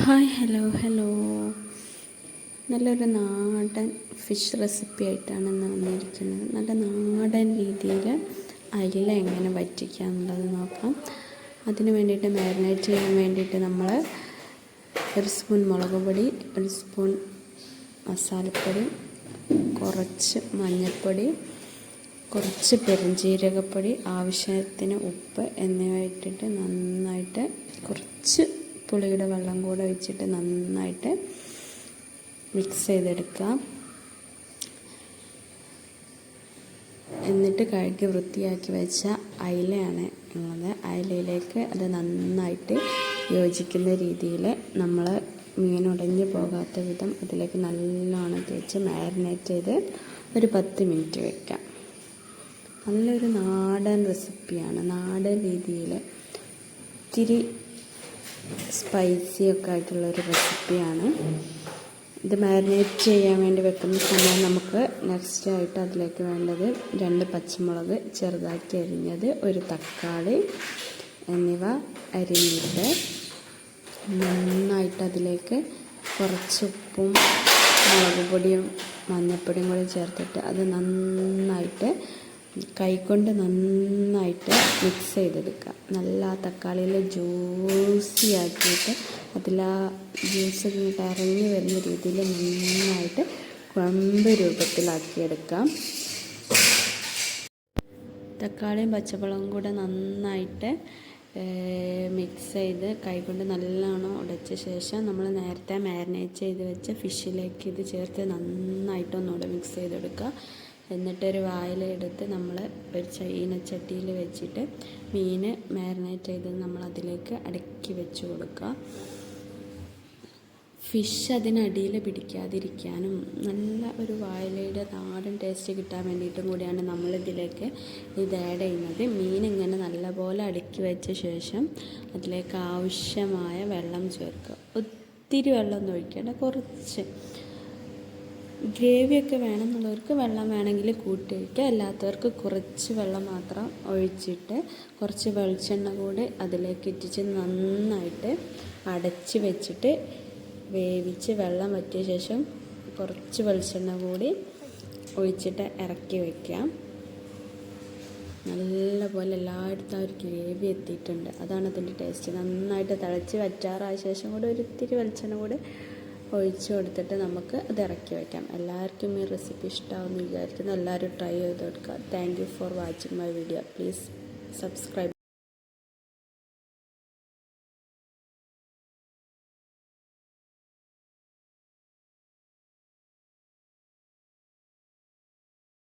Hi hello നല്ലൊരു നാടൻ fish recipe ആയിട്ടാണ് ഇന്ന് വന്നിരിക്കുന്നത്. നല്ല നാടൻ രീതിയിൽ അയില എങ്ങനെ വറ്റിക്കുക എന്നുള്ളത് നോക്കാം. അതിന് വേണ്ടിയിട്ട് മാരിനേറ്റ് ചെയ്യാൻ വേണ്ടിയിട്ട് നമ്മൾ 1 സ്പൂൺ മുളക് പൊടി, 1 സ്പൂൺ മസാലപ്പൊടി, കുറച്ച് മഞ്ഞൾപ്പൊടി, കുറച്ച് പെരുംജീരകപ്പൊടി, ആവശ്യത്തിന് ഉപ്പ് എന്നിവ ഇട്ടിട്ട് നന്നായിട്ട് കുറച്ച് പുളിയുടെ വെള്ളം കൂടെ ഒഴിച്ചിട്ട് നന്നായിട്ട് മിക്സ് ചെയ്തെടുക്കുക. എന്നിട്ട് കഴുകി വൃത്തിയാക്കി വെച്ച അയിലയാണ് ഉള്ളത്. അയിലയിലേക്ക് അത് നന്നായിട്ട് യോജിക്കുന്ന രീതിയിൽ നമ്മൾ മീൻ ഉടഞ്ഞു പോകാത്ത വിധം അതിലേക്ക് നല്ലോണം തേച്ച് മാരിനേറ്റ് ചെയ്ത് ഒരു 10 മിനിറ്റ് വെക്കാം. നല്ലൊരു നാടൻ റെസിപ്പിയാണ്. നാടൻ രീതിയിൽ ഇത്തിരി സ്പൈസി ഒക്കെ ആയിട്ടുള്ളൊരു റെസിപ്പിയാണ്. ഇത് മാരിനേറ്റ് ചെയ്യാൻ വേണ്ടി വെക്കുന്ന സമയം നമുക്ക് നെക്സ്റ്റ് ആയിട്ട് അതിലേക്ക് വേണ്ടത് 2 പച്ചമുളക് ചെറുതാക്കി അരിഞ്ഞത്, 1 തക്കാളി എന്നിവ അരിഞ്ഞിട്ട് നന്നായിട്ട് അതിലേക്ക് കുറച്ച് ഉപ്പും മുളക് പൊടിയും മഞ്ഞൾപ്പൊടിയും കൂടി ചേർത്തിട്ട് അത് നന്നായിട്ട് കൈകൊണ്ട് നന്നായിട്ട് മിക്സ് ചെയ്തെടുക്കുക. നല്ല തക്കാളിയിൽ ജ്യൂസി ആക്കിയിട്ട് അതിൽ ആ ജ്യൂസ് ഇങ്ങോട്ട് ഇറങ്ങി വരുന്ന രീതിയിൽ നന്നായിട്ട് കുഴമ്പ് രൂപത്തിലാക്കിയെടുക്കാം. തക്കാളിയും പച്ചമുളകും കൂടെ നന്നായിട്ട് മിക്സ് ചെയ്ത് കൈകൊണ്ട് നല്ലോണം ഉടച്ച ശേഷം നമ്മൾ നേരത്തെ മാരിനേറ്റ് ചെയ്ത് വെച്ച ഫിഷിലേക്ക് ഇത് ചേർത്ത് നന്നായിട്ടൊന്നുകൂടെ മിക്സ് ചെയ്തെടുക്കുക. എന്നിട്ടൊരു വായിലെടുത്ത് നമ്മൾ ഒരു ചീനച്ചട്ടിയിൽ വെച്ചിട്ട് മീൻ മാരിനേറ്റ് ചെയ്ത് നമ്മൾ അതിലേക്ക് അടുക്കി വെച്ച് കൊടുക്കുക. ഫിഷ് അതിനടിയിൽ പിടിക്കാതിരിക്കാനും നല്ല ഒരു വായിലയുടെ നാടൻ ടേസ്റ്റ് കിട്ടാൻ വേണ്ടിയിട്ടും കൂടിയാണ് നമ്മളിതിലേക്ക് ഇത് ആഡ് ചെയ്യുന്നത്. മീൻ ഇങ്ങനെ നല്ലപോലെ അടുക്കി വെച്ച ശേഷം അതിലേക്ക് ആവശ്യമായ വെള്ളം ചേർക്കുക. ഒത്തിരി വെള്ളമൊന്നും ഒഴിക്കേണ്ട, കുറച്ച്. ഗ്രേവിയൊക്കെ വേണമെന്നുള്ളവർക്ക് വെള്ളം വേണമെങ്കിൽ കൂട്ടി ഒഴിക്കുക, അല്ലാത്തവർക്ക് കുറച്ച് വെള്ളം മാത്രം ഒഴിച്ചിട്ട് കുറച്ച് വെളിച്ചെണ്ണ കൂടി അതിലേക്ക് ഇട്ടിച്ച് നന്നായിട്ട് അടച്ച് വെച്ചിട്ട് വേവിച്ച് വെള്ളം വറ്റിയ ശേഷം കുറച്ച് വെളിച്ചെണ്ണ കൂടി ഒഴിച്ചിട്ട് ഇറക്കി വയ്ക്കാം. നല്ലപോലെ എല്ലായിടത്തും ഒരു ഗ്രേവി എത്തിയിട്ടുണ്ട്. അതാണ് അതിൻ്റെ ടേസ്റ്റ്. നന്നായിട്ട് തിളച്ച് വറ്റാറായ ശേഷം കൂടി ഒരിത്തിരി വെളിച്ചെണ്ണ കൂടി ഒഴിച്ച് കൊടുത്തിട്ട് നമുക്ക് അത് ഇറക്കി വയ്ക്കാം. എല്ലാവർക്കും ഈ റെസിപ്പി ഇഷ്ടമാവുമെന്ന് വിചാരിക്കുന്നു. എല്ലാവരും ട്രൈ ചെയ്ത് കൊടുക്കുക. Thank you for watching my video. Please subscribe.